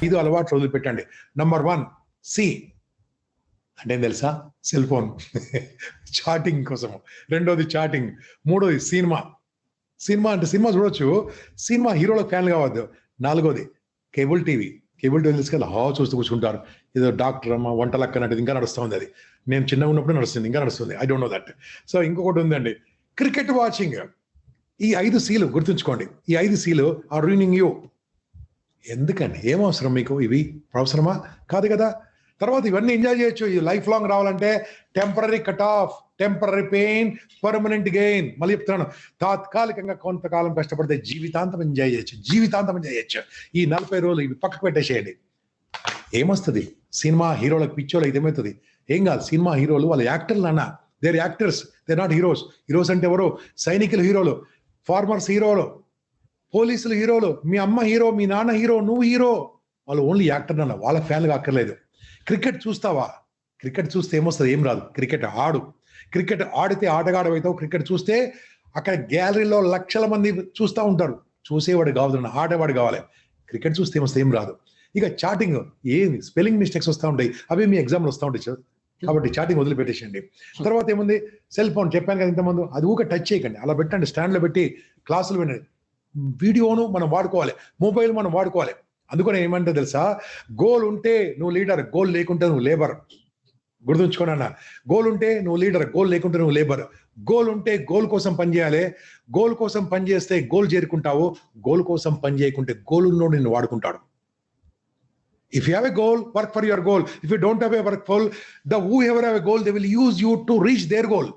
5 అలవాట్లు వదిలిపెట్టండి. Number 1 C అంటే ఏం తెలుసా? సెల్ ఫోన్ చాటింగ్ కోసము. రెండోది చాటింగ్. మూడోది సినిమా. సినిమా అంటే సినిమా చూడొచ్చు. సినిమా హీరోలకు ఫ్యాన్లు కావద్దు. నాలుగోది కేబుల్ టీవీ. కేబుల్ టీవీ తెలుసు కదా, చూస్తూ కూర్చుంటారు. ఏదో డాక్టర్ అమ్మ వంటలక్క అన్నట్టు ఇంకా నడుస్తుంది అది. నేను చిన్నగా ఉన్నప్పుడు నడుస్తుంది, ఇంకా నడుస్తుంది. I don't know that. So ఇంకొకటి ఉందండి, క్రికెట్ వాచింగ్. ఈ 5 సీలు గుర్తుంచుకోండి. ఈ 5 సీలు ఆర్ రూయినింగ్ యూ. ఎందుకండి? ఏం అవసరం మీకు ఇవి? అవసరమా? కాదు కదా. తర్వాత ఇవన్నీ ఎంజాయ్ చేయొచ్చు. ఈ లైఫ్ లాంగ్ రావాలంటే temporary cut off, temporary pain, permanent gain. మళ్ళీ చెప్తున్నాను, తాత్కాలికంగా కొంతకాలం కష్టపడితే జీవితాంతం ఎంజాయ్ చేయొచ్చు. జీవితాంతం ఎంజాయ్ చేయొచ్చు. ఈ 40 రోజులు ఇవి పక్కకు పెట్టేసేయండి. ఏమొస్తుంది? సినిమా హీరోలకు పిచ్చోళ్ళకి ఏమవుతుంది? ఏం కాదు. సినిమా హీరోలు వాళ్ళ యాక్టర్లు అన్న, they're actors, they're not heroes. Heroes అంటే ఎవరు? సైనికులు హీరోలు, ఫార్మర్స్ హీరోలు, పోలీసులు హీరోలు, మీ అమ్మ హీరో, మీ నాన్న హీరో, నువ్వు హీరో. వాళ్ళు ఓన్లీ యాక్టర్ అన్న, వాళ్ళ ఫ్యాన్గా అక్కర్లేదు. క్రికెట్ చూస్తావా? క్రికెట్ చూస్తే ఏమొస్తుంది? ఏం రాదు. క్రికెట్ ఆడు. క్రికెట్ ఆడితే ఆటగాడవైతావు. క్రికెట్ చూస్తే అక్కడ గ్యాలరీలో లక్షల మంది చూస్తూ ఉంటారు. చూసేవాడు కావద్దు, ఆడేవాడు కావాలి. క్రికెట్ చూస్తే ఏమొస్తే ఏం రాదు. ఇక చాటింగ్, ఏమి స్పెల్లింగ్ మిస్టేక్స్ వస్తూ ఉంటాయి, అవి మీ ఎగ్జామ్లో వస్తూ ఉంటాయి సార్. కాబట్టి చాటింగ్ వదిలిపెట్టేసండి. తర్వాత ఏముంది? సెల్ ఫోన్ చెప్పాను కదా ఇంతకుముందు, అది ఊక టచ్ చేయకండి. అలా పెట్టండి, స్టాండ్లో పెట్టి క్లాసులు వినండి. వీడియోను మనం వాడుకోవాలి, మొబైల్ మనం వాడుకోవాలి. అందుకని ఏమంటే తెలుసా, గోల్ ఉంటే నువ్వు లీడర్, గోల్ లేకుంటే నువ్వు లేబర్. గుర్తుంచుకోండి అన్న, గోల్ ఉంటే నువ్వు లీడర్, గోల్ లేకుంటే నువ్వు లేబర్. గోల్ ఉంటే గోల్ కోసం పనిచేయాలి. గోల్ కోసం పనిచేస్తే గోల్ చేరుకుంటావు. గోల్ కోసం పని చేయకుంటే గోల్ ఉన్నోడు నిన్ను వాడుకుంటాడు. If you have a goal, work for your goal. If you don't have a work goal, whoever have a goal, they will use you to reach their goal.